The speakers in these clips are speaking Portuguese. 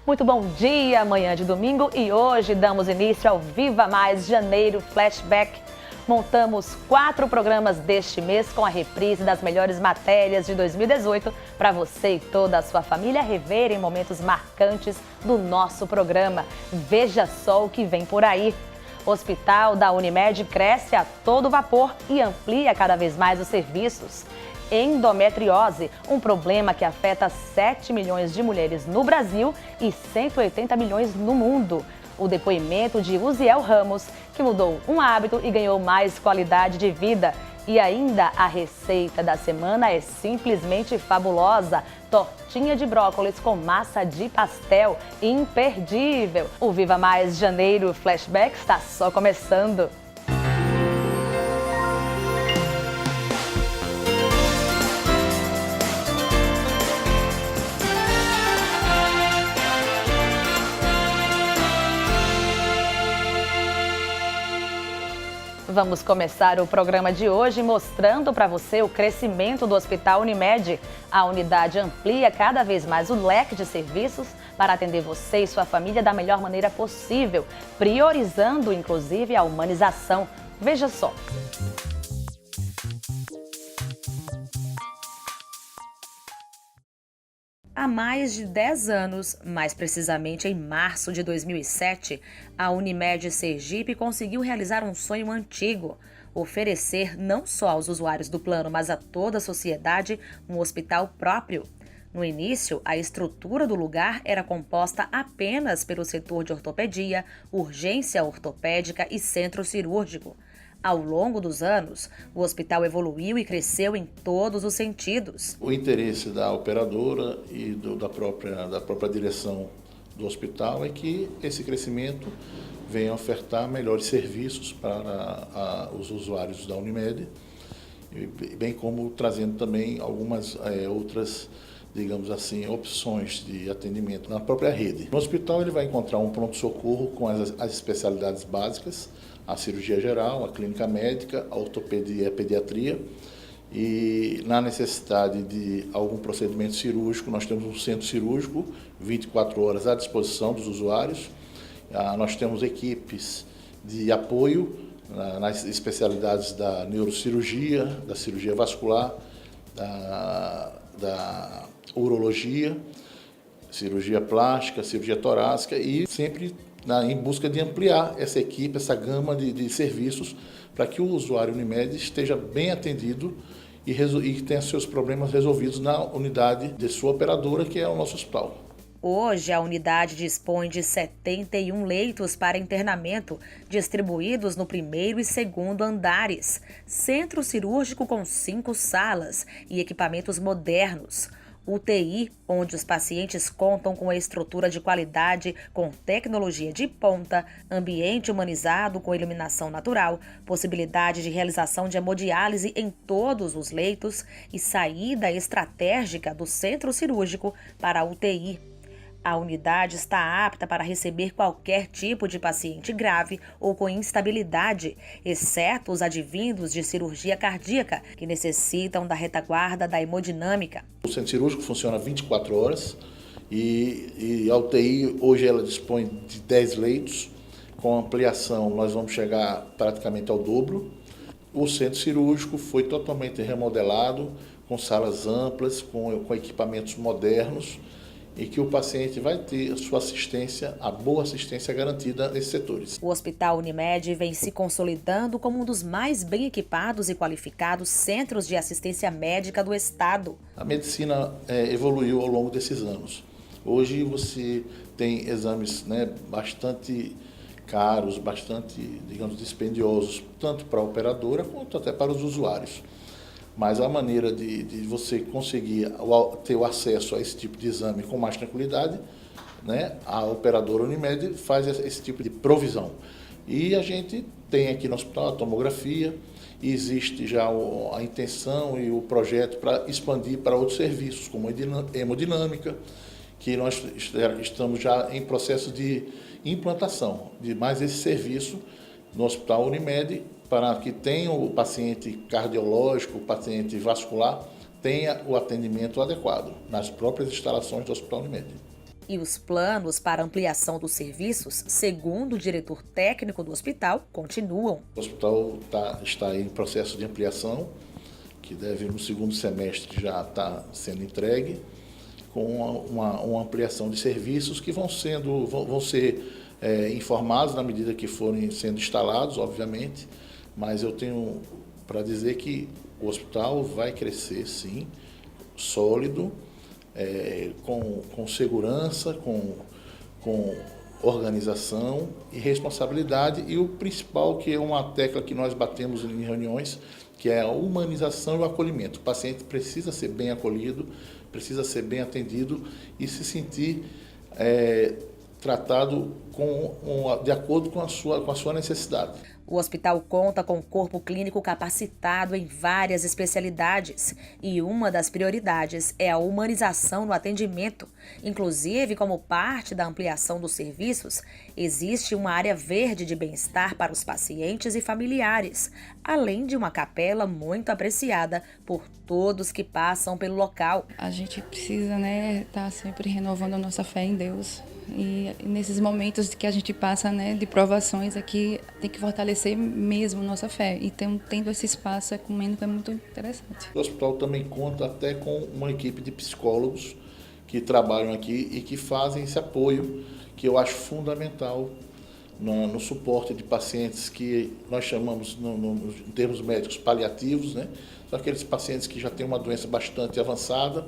Muito bom dia, manhã de domingo, e hoje damos início ao Viva Mais Janeiro Flashback. Montamos 4 programas deste mês com a reprise das melhores matérias de 2018 para você e toda a sua família reverem momentos marcantes do nosso programa. Veja só o que vem por aí. O Hospital da Unimed cresce a todo vapor e amplia cada vez mais os serviços. Endometriose, um problema que afeta 7 milhões de mulheres no Brasil e 180 milhões no mundo. O depoimento de Uziel Ramos, que mudou um hábito e ganhou mais qualidade de vida. E ainda a receita da semana é simplesmente fabulosa. Tortinha de brócolis com massa de pastel, imperdível. O Viva Mais Janeiro Flashback está só começando. Vamos começar o programa de hoje mostrando para você o crescimento do Hospital Unimed. A unidade amplia cada vez mais o leque de serviços para atender você e sua família da melhor maneira possível, priorizando inclusive a humanização. Veja só. Há mais de 10 anos, mais precisamente em março de 2007, a Unimed Sergipe conseguiu realizar um sonho antigo: oferecer não só aos usuários do plano, mas a toda a sociedade um hospital próprio. No início, a estrutura do lugar era composta apenas pelo setor de ortopedia, urgência ortopédica e centro cirúrgico. Ao longo dos anos, o hospital evoluiu e cresceu em todos os sentidos. O interesse da operadora e da própria direção do hospital é que esse crescimento venha ofertar melhores serviços para os usuários da Unimed, bem como trazendo também algumas outras, digamos assim, opções de atendimento na própria rede. No hospital ele vai encontrar um pronto-socorro com as especialidades básicas, a cirurgia geral, a clínica médica, a ortopedia e a pediatria. E na necessidade de algum procedimento cirúrgico, nós temos um centro cirúrgico 24 horas à disposição dos usuários. Nós temos equipes de apoio nas especialidades da neurocirurgia, da cirurgia vascular, da urologia, cirurgia plástica, cirurgia torácica e sempre em busca de ampliar essa equipe, essa gama de serviços para que o usuário Unimed esteja bem atendido e tenha seus problemas resolvidos na unidade de sua operadora, que é o nosso hospital. Hoje, a unidade dispõe de 71 leitos para internamento, distribuídos no primeiro e segundo andares, centro cirúrgico com 5 salas e equipamentos modernos. UTI, onde os pacientes contam com a estrutura de qualidade, com tecnologia de ponta, ambiente humanizado com iluminação natural, possibilidade de realização de hemodiálise em todos os leitos e saída estratégica do centro cirúrgico para a UTI. A unidade está apta para receber qualquer tipo de paciente grave ou com instabilidade, exceto os advindos de cirurgia cardíaca, que necessitam da retaguarda da hemodinâmica. O centro cirúrgico funciona 24 horas e a UTI hoje ela dispõe de 10 leitos. Com ampliação nós vamos chegar praticamente ao dobro. O centro cirúrgico foi totalmente remodelado, com salas amplas, com equipamentos modernos, e que o paciente vai ter sua assistência, a boa assistência garantida nesses setores. O Hospital Unimed vem se consolidando como um dos mais bem equipados e qualificados centros de assistência médica do Estado. A medicina evoluiu ao longo desses anos. Hoje você tem exames bastante caros, bastante, digamos, dispendiosos, tanto para a operadora quanto até para os usuários. Mas a maneira de você conseguir ter o acesso a esse tipo de exame com mais tranquilidade, a operadora Unimed faz esse tipo de provisão. E a gente tem aqui no hospital a tomografia, e existe já a intenção e o projeto para expandir para outros serviços, como a hemodinâmica, que nós estamos já em processo de implantação de mais esse serviço no Hospital Unimed, para que tenha o paciente cardiológico, o paciente vascular, tenha o atendimento adequado nas próprias instalações do Hospital Unimed. E os planos para ampliação dos serviços, segundo o diretor técnico do hospital, continuam. O hospital está em processo de ampliação, que deve no segundo semestre já estar sendo entregue, com uma ampliação de serviços que vão ser informados na medida que forem sendo instalados, obviamente, mas eu tenho para dizer que o hospital vai crescer, sim, sólido, com segurança, com organização e responsabilidade, e o principal, que é uma tecla que nós batemos em reuniões, que é a humanização e o acolhimento. O paciente precisa ser bem acolhido, precisa ser bem atendido e se sentir tratado de acordo com a sua necessidade. O hospital conta com um corpo clínico capacitado em várias especialidades e uma das prioridades é a humanização no atendimento. Inclusive, como parte da ampliação dos serviços, existe uma área verde de bem-estar para os pacientes e familiares, além de uma capela muito apreciada por todos que passam pelo local. A gente precisa, estar sempre renovando a nossa fé em Deus. E nesses momentos que a gente passa, de provações, aqui tem que fortalecer mesmo nossa fé. E tendo esse espaço ecumênico é muito interessante. O hospital também conta até com uma equipe de psicólogos que trabalham aqui e que fazem esse apoio, que eu acho fundamental no suporte de pacientes que nós chamamos, em termos médicos, paliativos, São aqueles pacientes que já têm uma doença bastante avançada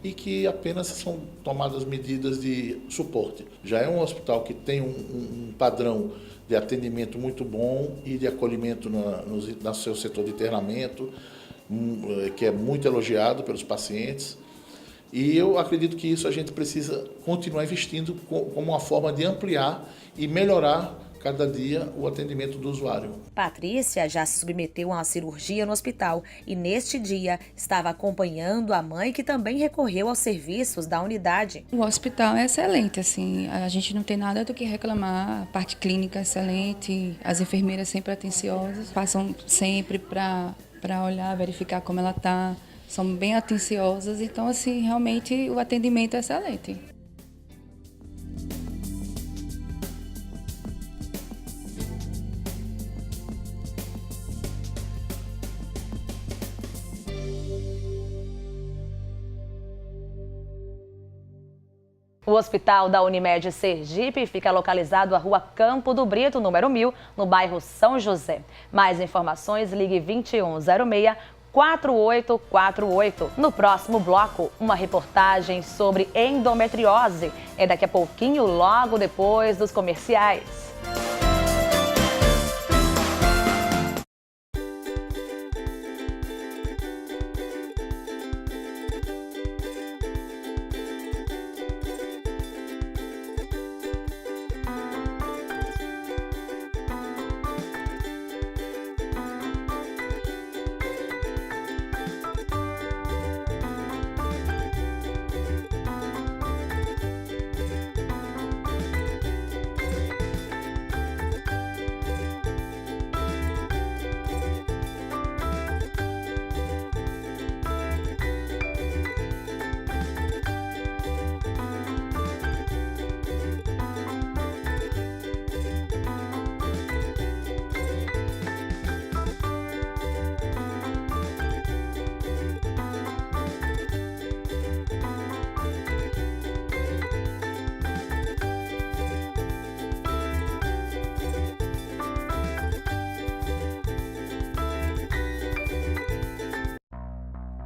e que apenas são tomadas medidas de suporte. Já é um hospital que tem um padrão de atendimento muito bom e de acolhimento no seu setor de internamento, que é muito elogiado pelos pacientes. E eu acredito que isso a gente precisa continuar investindo como uma forma de ampliar e melhorar cada dia o atendimento do usuário. Patrícia já se submeteu a uma cirurgia no hospital e neste dia estava acompanhando a mãe que também recorreu aos serviços da unidade. O hospital é excelente, a gente não tem nada do que reclamar, a parte clínica é excelente, as enfermeiras sempre atenciosas, passam sempre para olhar, verificar como ela está, são bem atenciosas, então realmente o atendimento é excelente. O hospital da Unimed Sergipe fica localizado à Rua Campo do Brito, número 1000, no bairro São José. Mais informações, ligue 2106-4848. No próximo bloco, uma reportagem sobre endometriose. É daqui a pouquinho, logo depois dos comerciais.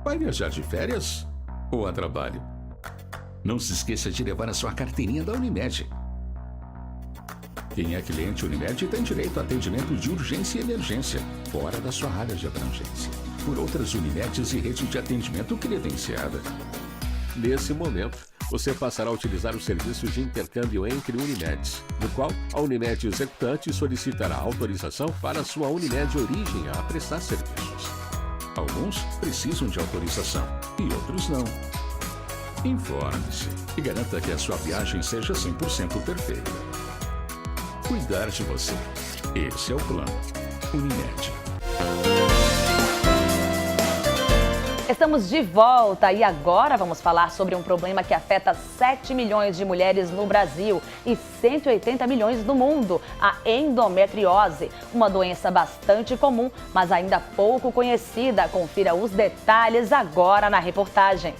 Vai viajar de férias ou a trabalho? Não se esqueça de levar a sua carteirinha da Unimed. Quem é cliente Unimed tem direito a atendimento de urgência e emergência, fora da sua área de abrangência, por outras Unimeds e rede de atendimento credenciada. Nesse momento, você passará a utilizar o serviço de intercâmbio entre Unimeds, no qual a Unimed executante solicitará autorização para a sua Unimed origem a prestar serviços. Alguns precisam de autorização e outros não. Informe-se e garanta que a sua viagem seja 100% perfeita. Cuidar de você. Esse é o plano Unimed. Estamos de volta e agora vamos falar sobre um problema que afeta 7 milhões de mulheres no Brasil e 180 milhões no mundo, a endometriose. Uma doença bastante comum, mas ainda pouco conhecida. Confira os detalhes agora na reportagem.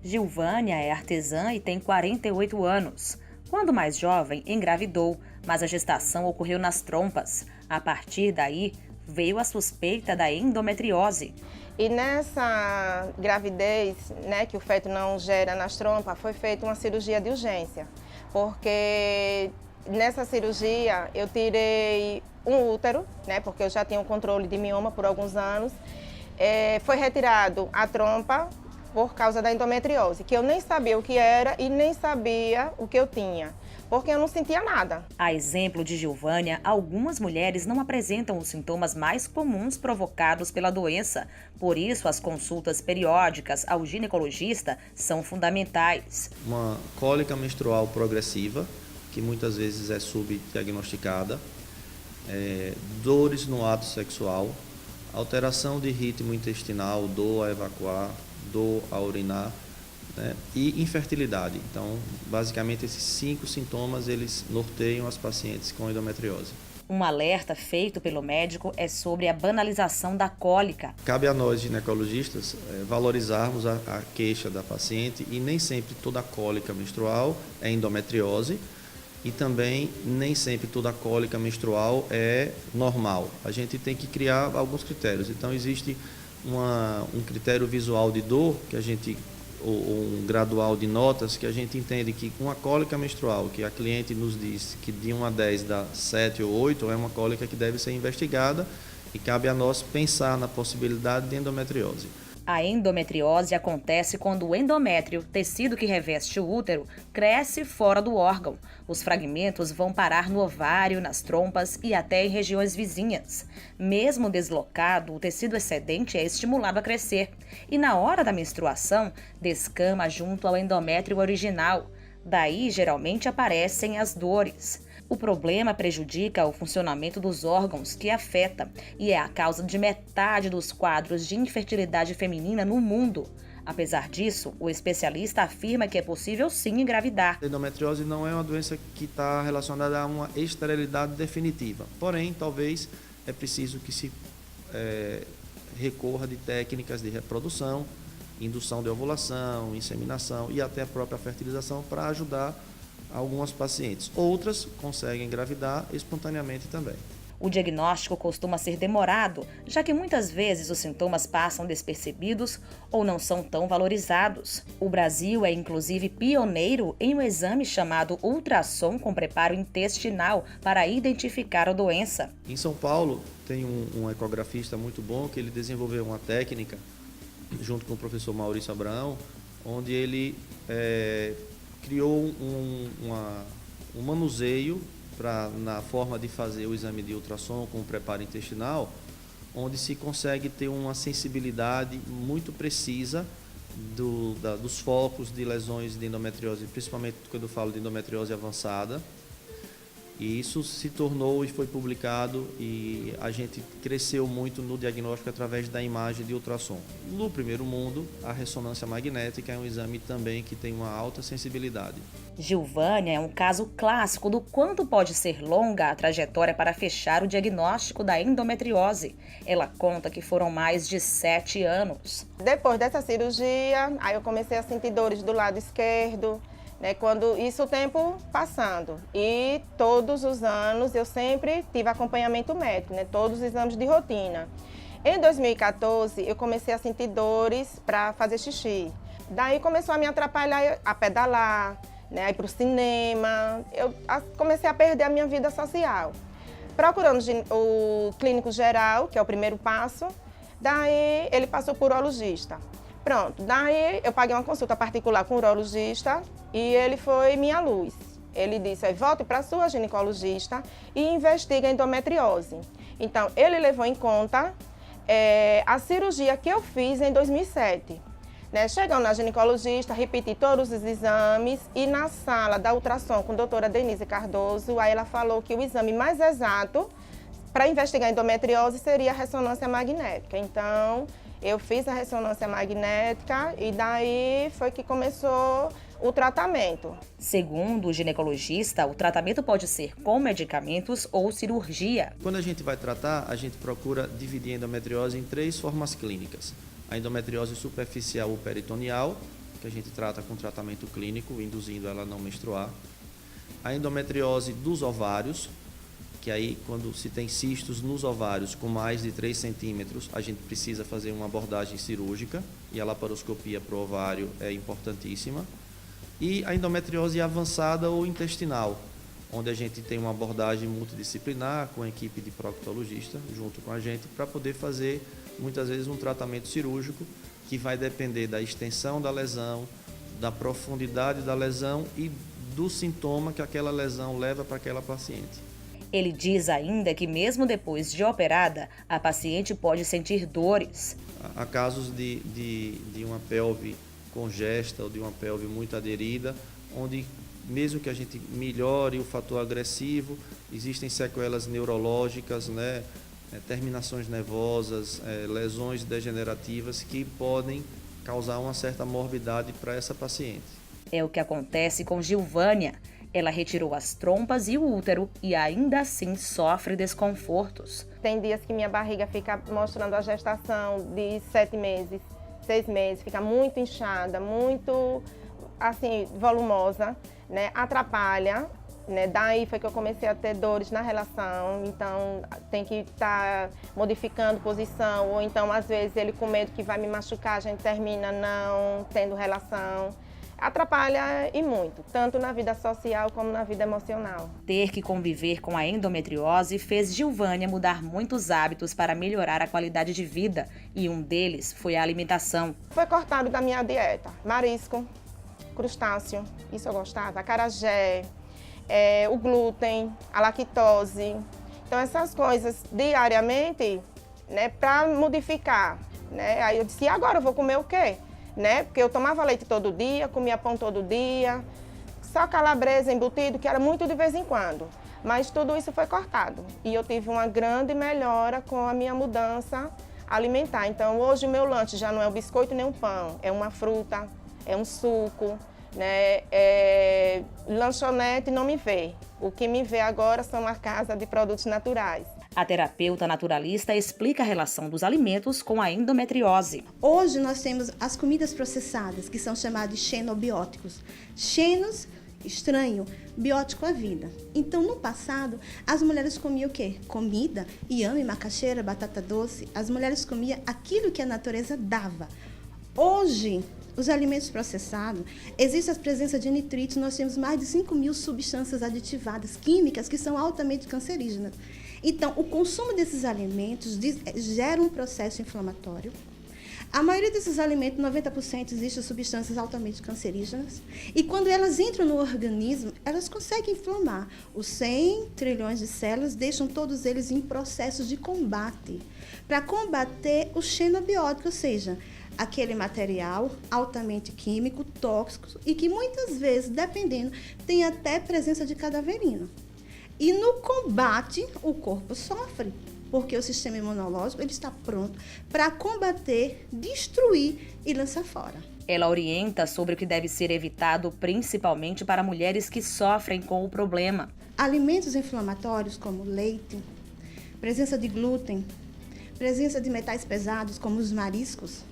Gilvânia é artesã e tem 48 anos. Quando mais jovem, engravidou, mas a gestação ocorreu nas trompas. A partir daí, veio a suspeita da endometriose. E nessa gravidez, né, que o feto não gera nas trompas, foi feita uma cirurgia de urgência. Porque nessa cirurgia eu tirei um útero, né, porque eu já tinha um controle de mioma por alguns anos. Foi retirado a trompa por causa da endometriose, que eu nem sabia o que era e nem sabia o que eu tinha, porque eu não sentia nada. A exemplo de Gilvânia, algumas mulheres não apresentam os sintomas mais comuns provocados pela doença. Por isso, as consultas periódicas ao ginecologista são fundamentais. Uma cólica menstrual progressiva, que muitas vezes é subdiagnosticada, dores no ato sexual, alteração de ritmo intestinal, dor a evacuar, dor a urinar, né, e infertilidade. Então, basicamente, esses 5 sintomas, eles norteiam as pacientes com endometriose. Um alerta feito pelo médico é sobre a banalização da cólica. Cabe a nós, ginecologistas, valorizarmos a queixa da paciente e nem sempre toda cólica menstrual é endometriose e também nem sempre toda cólica menstrual é normal. A gente tem que criar alguns critérios. Então, existe um critério visual de dor, que a gente, ou um gradual de notas, que a gente entende que uma cólica menstrual, que a cliente nos diz que de 1 a 10 dá 7 ou 8, é uma cólica que deve ser investigada e cabe a nós pensar na possibilidade de endometriose. A endometriose acontece quando o endométrio, tecido que reveste o útero, cresce fora do órgão. Os fragmentos vão parar no ovário, nas trompas e até em regiões vizinhas. Mesmo deslocado, o tecido excedente é estimulado a crescer e, na hora da menstruação, descama junto ao endométrio original. Daí, geralmente, aparecem as dores. O problema prejudica o funcionamento dos órgãos que afeta e é a causa de metade dos quadros de infertilidade feminina no mundo. Apesar disso, o especialista afirma que é possível sim engravidar. A endometriose não é uma doença que está relacionada a uma esterilidade definitiva. Porém, talvez é preciso que se recorra de técnicas de reprodução, indução de ovulação, inseminação e até a própria fertilização para ajudar algumas pacientes. Outras conseguem engravidar espontaneamente também. O diagnóstico costuma ser demorado, já que muitas vezes os sintomas passam despercebidos ou não são tão valorizados. O Brasil é inclusive pioneiro em um exame chamado ultrassom com preparo intestinal para identificar a doença. Em São Paulo tem um ecografista muito bom que ele desenvolveu uma técnica junto com o professor Maurício Abraão, onde ele criou um manuseio na forma de fazer o exame de ultrassom com o preparo intestinal, onde se consegue ter uma sensibilidade muito precisa dos focos de lesões de endometriose, principalmente quando eu falo de endometriose avançada. E isso se tornou e foi publicado e a gente cresceu muito no diagnóstico através da imagem de ultrassom. No primeiro mundo, a ressonância magnética é um exame também que tem uma alta sensibilidade. Gilvânia é um caso clássico do quanto pode ser longa a trajetória para fechar o diagnóstico da endometriose. Ela conta que foram mais de 7 anos. Depois dessa cirurgia, aí eu comecei a sentir dores do lado esquerdo, né, quando isso o tempo passando. E todos os anos eu sempre tive acompanhamento médico, né, todos os exames de rotina. Em 2014 eu comecei a sentir dores para fazer xixi. Daí começou a me atrapalhar a pedalar, né, a ir para o cinema. Eu comecei a perder a minha vida social. Procurando o clínico geral, que é o primeiro passo, daí ele passou por urologista. Pronto, daí eu paguei uma consulta particular com o urologista e ele foi minha luz. Ele disse, volte para a sua ginecologista e investigue a endometriose. Então, ele levou em conta a cirurgia que eu fiz em 2007. Né? Chegando na ginecologista, repeti todos os exames e na sala da ultrassom com a doutora Denise Cardoso, aí ela falou que o exame mais exato para investigar endometriose seria a ressonância magnética. Então, eu fiz a ressonância magnética e daí foi que começou o tratamento. Segundo o ginecologista, o tratamento pode ser com medicamentos ou cirurgia. Quando a gente vai tratar, a gente procura dividir a endometriose em 3 formas clínicas. A endometriose superficial ou peritoneal, que a gente trata com tratamento clínico, induzindo ela a não menstruar. A endometriose dos ovários, que aí quando se tem cistos nos ovários com mais de 3 centímetros, a gente precisa fazer uma abordagem cirúrgica e a laparoscopia para o ovário é importantíssima. E a endometriose avançada ou intestinal, onde a gente tem uma abordagem multidisciplinar com a equipe de proctologista junto com a gente para poder fazer muitas vezes um tratamento cirúrgico que vai depender da extensão da lesão, da profundidade da lesão e do sintoma que aquela lesão leva para aquela paciente. Ele diz ainda que mesmo depois de operada, a paciente pode sentir dores. Há casos de uma pelve congesta ou de uma pelve muito aderida, onde mesmo que a gente melhore o fator agressivo, existem sequelas neurológicas, né, terminações nervosas, lesões degenerativas que podem causar uma certa morbidade para essa paciente. É o que acontece com Gilvânia. Ela retirou as trompas e o útero e ainda assim sofre desconfortos. Tem dias que minha barriga fica mostrando a gestação de 7 meses, 6 meses, fica muito inchada, muito assim, volumosa, né? Atrapalha, né? Daí foi que eu comecei a ter dores na relação, então tem que estar modificando posição, ou então às vezes ele com medo que vai me machucar, a gente termina não tendo relação. Atrapalha e muito, tanto na vida social como na vida emocional. Ter que conviver com a endometriose fez Gilvânia mudar muitos hábitos para melhorar a qualidade de vida, e um deles foi a alimentação. Foi cortado da minha dieta, marisco, crustáceo, isso eu gostava, acarajé, o glúten, a lactose. Então essas coisas diariamente, né, para modificar, né? Aí eu disse, e agora eu vou comer o quê? Né? Porque eu tomava leite todo dia, comia pão todo dia, só calabresa embutido, que era muito de vez em quando. Mas tudo isso foi cortado e eu tive uma grande melhora com a minha mudança alimentar. Então hoje o meu lanche já não é um biscoito nem um pão, é uma fruta, é um suco, né? Lanchonete não me vê. O que me vê agora são a casa de produtos naturais. A terapeuta naturalista explica a relação dos alimentos com a endometriose. Hoje nós temos as comidas processadas, que são chamadas de xenobióticos. Xenos, estranho, biótico, a vida. Então, no passado, as mulheres comiam o quê? Comida, inhame, macaxeira, batata doce. As mulheres comiam aquilo que a natureza dava. Hoje, os alimentos processados, existe a presença de nitritos, nós temos mais de 5.000 substâncias aditivadas, químicas, que são altamente cancerígenas. Então, o consumo desses alimentos gera um processo inflamatório. A maioria desses alimentos, 90%, existem substâncias altamente cancerígenas. E quando elas entram no organismo, elas conseguem inflamar. Os 100 trilhões de células deixam todos eles em processos de combate. Para combater o xenobiótico, ou seja, aquele material altamente químico, tóxico, e que muitas vezes, dependendo, tem até presença de cadaverina. E no combate, o corpo sofre, porque o sistema imunológico ele está pronto para combater, destruir e lançar fora. Ela orienta sobre o que deve ser evitado, principalmente para mulheres que sofrem com o problema. Alimentos inflamatórios como leite, presença de glúten, presença de metais pesados como os mariscos,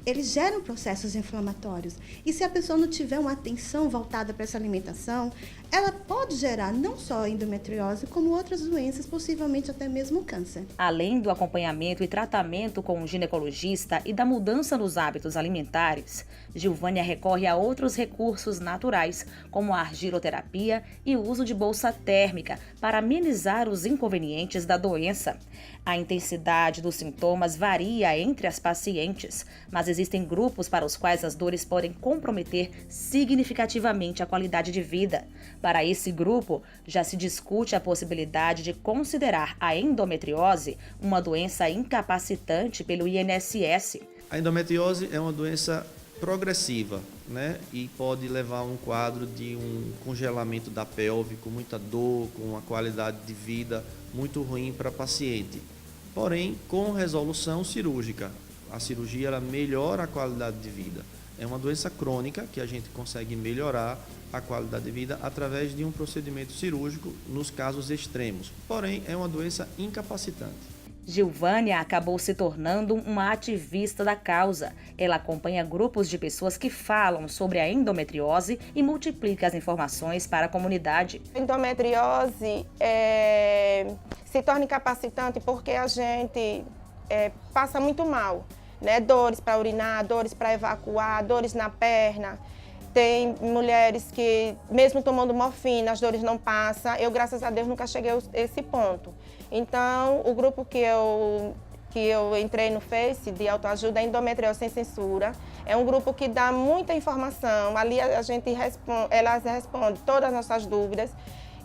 eles geram processos inflamatórios. E se a pessoa não tiver uma atenção voltada para essa alimentação, ela pode gerar não só endometriose, como outras doenças, possivelmente até mesmo câncer. Além do acompanhamento e tratamento com o ginecologista e da mudança nos hábitos alimentares, Gilvânia recorre a outros recursos naturais, como a argiloterapia e o uso de bolsa térmica, para amenizar os inconvenientes da doença. A intensidade dos sintomas varia entre as pacientes, mas existem grupos para os quais as dores podem comprometer significativamente a qualidade de vida. Para esse grupo, já se discute a possibilidade de considerar a endometriose uma doença incapacitante pelo INSS. A endometriose é uma doença progressiva, né? E pode levar a um quadro de um congelamento da pelve, com muita dor, com uma qualidade de vida muito ruim para a paciente. Porém, com resolução cirúrgica. A cirurgia ela melhora a qualidade de vida. É uma doença crônica que a gente consegue melhorar a qualidade de vida através de um procedimento cirúrgico nos casos extremos. Porém, é uma doença incapacitante. Gilvânia acabou se tornando uma ativista da causa. Ela acompanha grupos de pessoas que falam sobre a endometriose e multiplica as informações para a comunidade. A endometriose se torna incapacitante porque a gente passa muito mal, né? Dores para urinar, dores para evacuar, dores na perna. Tem mulheres que, mesmo tomando morfina, as dores não passam. Eu, graças a Deus, nunca cheguei a esse ponto. Então, o grupo que eu entrei no Face de autoajuda é Endometriose Sem Censura. É um grupo que dá muita informação. Ali a gente elas respondem todas as nossas dúvidas.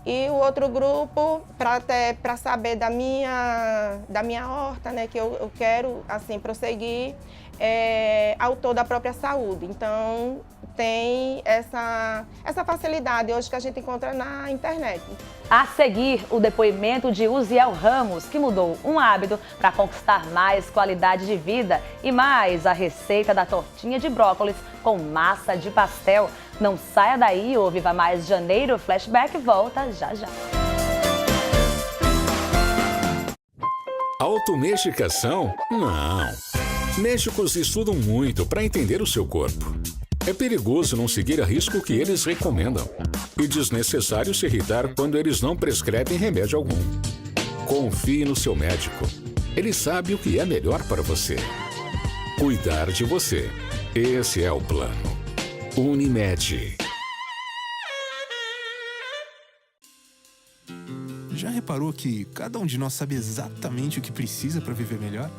E o outro grupo, para saber da minha horta, né, que eu quero assim, prosseguir, é autor da própria saúde. Então, tem essa facilidade hoje que a gente encontra na internet. A seguir, o depoimento de Uziel Ramos, que mudou um hábito para conquistar mais qualidade de vida, e mais a receita da tortinha de brócolis com massa de pastel. Não saia daí, o Viva Mais Janeiro Flashback volta já já. Automedicação? Não. Médicos estudam muito para entender o seu corpo. É perigoso não seguir a risco o que eles recomendam e desnecessário se irritar quando eles não prescrevem remédio algum. Confie no seu médico. Ele sabe o que é melhor para você. Cuidar de você. Esse é o plano. Unimed. Já reparou que cada um de nós sabe exatamente o que precisa para viver melhor?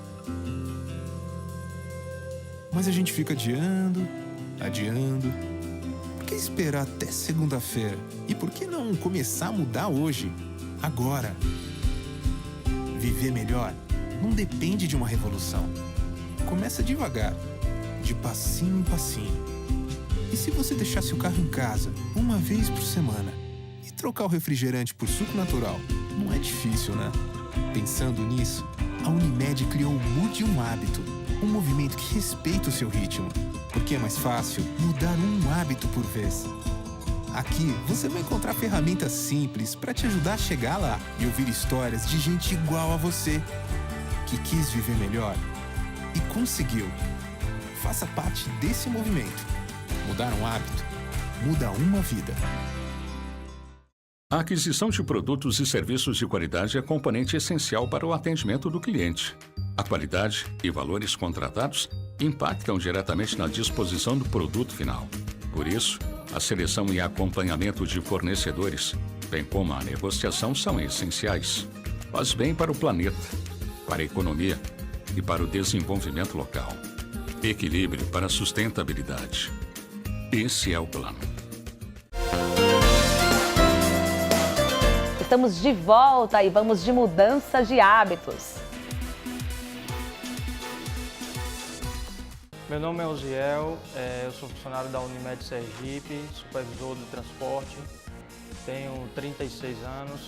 Mas a gente fica adiando. Por que esperar até segunda-feira? E por que não começar a mudar hoje? Agora. Viver melhor não depende de uma revolução. Começa devagar, de passinho em passinho. E se você deixasse o carro em casa uma vez por semana e trocar o refrigerante por suco natural? Não é difícil, né? Pensando nisso, a Unimed criou o Mude um Hábito, um movimento que respeita o seu ritmo, porque é mais fácil mudar um hábito por vez. Aqui você vai encontrar ferramentas simples para te ajudar a chegar lá e ouvir histórias de gente igual a você, que quis viver melhor e conseguiu. Faça parte desse movimento. Mudar um hábito, muda uma vida. A aquisição de produtos e serviços de qualidade é componente essencial para o atendimento do cliente. A qualidade e valores contratados impactam diretamente na disposição do produto final. Por isso, a seleção e acompanhamento de fornecedores, bem como a negociação, são essenciais. Faz bem para o planeta, para a economia e para o desenvolvimento local. Equilíbrio para a sustentabilidade. Esse é o plano. Estamos de volta e vamos de mudança de hábitos. Meu nome é Uziel, eu sou funcionário da Unimed Sergipe, supervisor de transporte, tenho 36 anos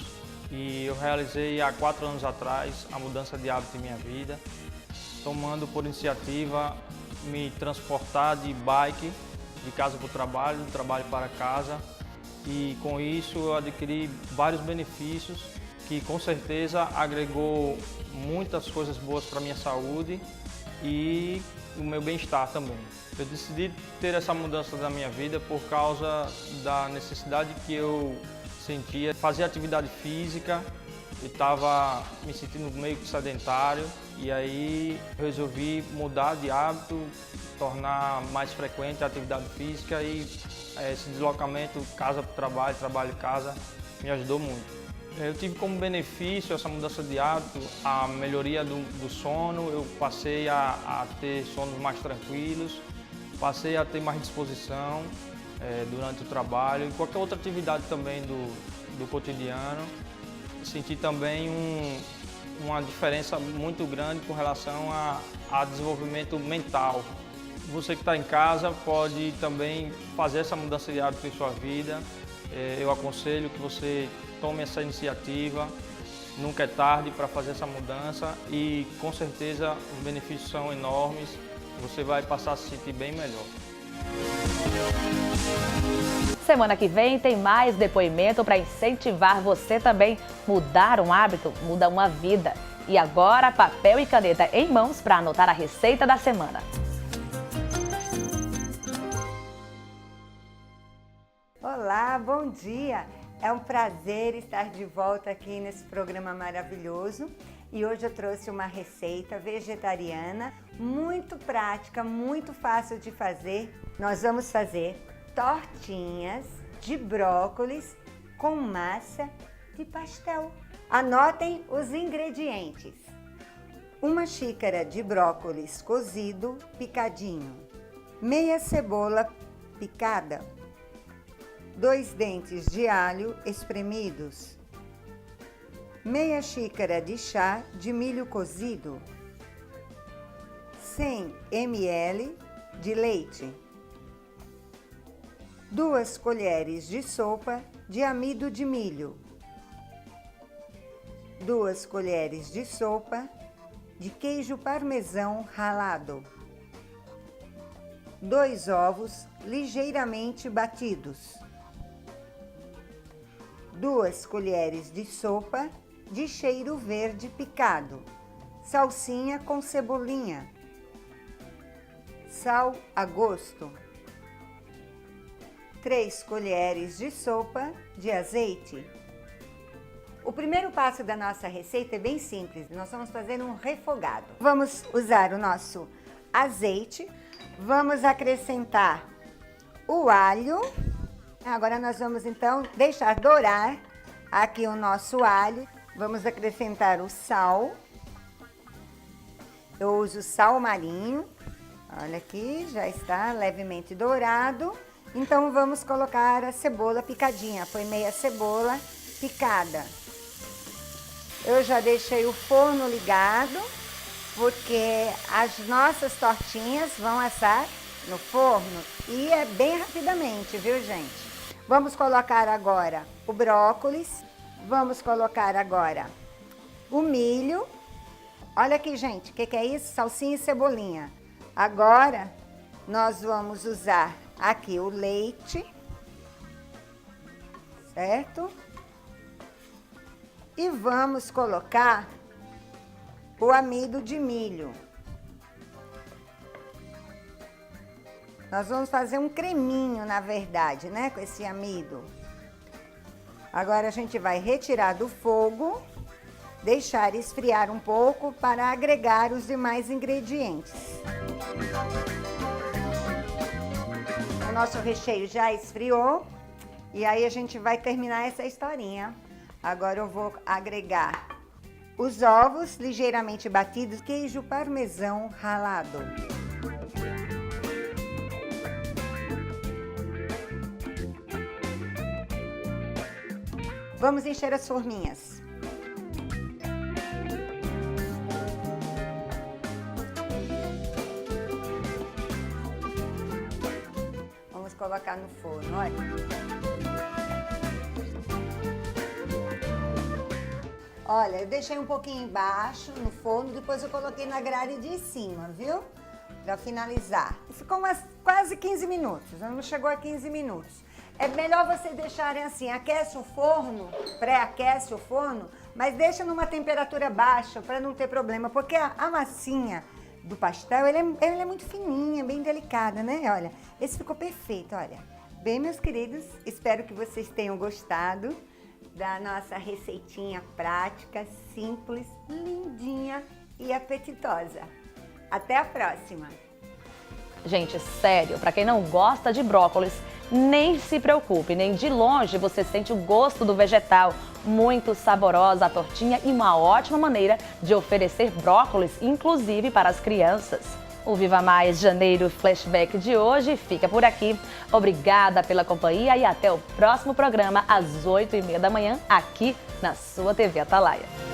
e eu realizei há 4 anos atrás a mudança de hábito em minha vida, tomando por iniciativa me transportar de bike de casa para o trabalho, do trabalho para casa, e com isso eu adquiri vários benefícios que com certeza agregou muitas coisas boas para a minha saúde e o meu bem-estar também. Eu decidi ter essa mudança da minha vida por causa da necessidade que eu sentia de fazer atividade física. Eu estava me sentindo meio que sedentário e aí eu resolvi mudar de hábito, tornar mais frequente a atividade física e esse deslocamento casa para o trabalho, trabalho casa, me ajudou muito. Eu tive como benefício essa mudança de hábito a melhoria do sono, eu passei a ter sonos mais tranquilos, passei a ter mais disposição durante o trabalho e qualquer outra atividade também do cotidiano. Senti também uma diferença muito grande com relação a desenvolvimento mental. você que está em casa pode também fazer essa mudança de hábito em sua vida. Eu aconselho que você tome essa iniciativa. Nunca é tarde para fazer essa mudança e com certeza os benefícios são enormes. Você vai passar a se sentir bem melhor. Semana que vem tem mais depoimento para incentivar você também. Mudar um hábito muda uma vida. E agora, papel e caneta em mãos para anotar a receita da semana. Olá, bom dia! É um prazer estar de volta aqui nesse programa maravilhoso. E hoje eu trouxe uma receita vegetariana muito prática, muito fácil de fazer. Nós vamos fazer tortinhas de brócolis com massa de pastel. Anotem os ingredientes. 1 xícara de brócolis cozido, picadinho. Meia cebola picada. 2 dentes de alho espremidos. Meia xícara de chá de milho cozido. 100 ml de leite. 2 colheres de sopa de amido de milho. 2 colheres de sopa de queijo parmesão ralado. 2 ovos ligeiramente batidos. 2 colheres de sopa de cheiro verde picado. Salsinha com cebolinha. Sal a gosto. 3 colheres de sopa de azeite. O primeiro passo da nossa receita é bem simples. Nós vamos fazer um refogado. Vamos usar o nosso azeite. Vamos acrescentar o alho. Agora nós vamos então deixar dourar aqui o nosso alho. Vamos acrescentar o sal. Eu uso sal marinho. Olha aqui, já está levemente dourado. Então vamos colocar a cebola picadinha. Foi meia cebola picada. Eu já deixei o forno ligado, porque as nossas tortinhas vão assar no forno e é bem rapidamente, viu, gente? Vamos colocar agora o brócolis, vamos colocar agora o milho. Olha aqui, gente, o que é isso? Salsinha e cebolinha. Agora, nós vamos usar aqui o leite, certo? E vamos colocar o amido de milho. Nós vamos fazer um creminho, na verdade, né, com esse amido. Agora a gente vai retirar do fogo, deixar esfriar um pouco para agregar os demais ingredientes. O nosso recheio já esfriou e aí a gente vai terminar essa historinha. Agora eu vou agregar os ovos ligeiramente batidos, queijo parmesão ralado. Vamos encher as forminhas. Vamos colocar no forno, olha. Olha, eu deixei um pouquinho embaixo no forno, depois eu coloquei na grade de cima, viu? Para finalizar. Ficou quase 15 minutos, não chegou a 15 minutos. É melhor vocês deixarem assim, aquece o forno, pré-aquece o forno, mas deixa numa temperatura baixa para não ter problema, porque a massinha do pastel, ela é muito fininha, bem delicada, né? Olha, esse ficou perfeito, olha. Bem, meus queridos, espero que vocês tenham gostado da nossa receitinha prática, simples, lindinha e apetitosa. Até a próxima! Gente, sério, para quem não gosta de brócolis, nem se preocupe, nem de longe você sente o gosto do vegetal. Muito saborosa a tortinha e uma ótima maneira de oferecer brócolis, inclusive para as crianças. O Viva Mais Janeiro Flashback de hoje fica por aqui. Obrigada pela companhia e até o próximo programa às 8h30 da manhã aqui na sua TV Atalaia.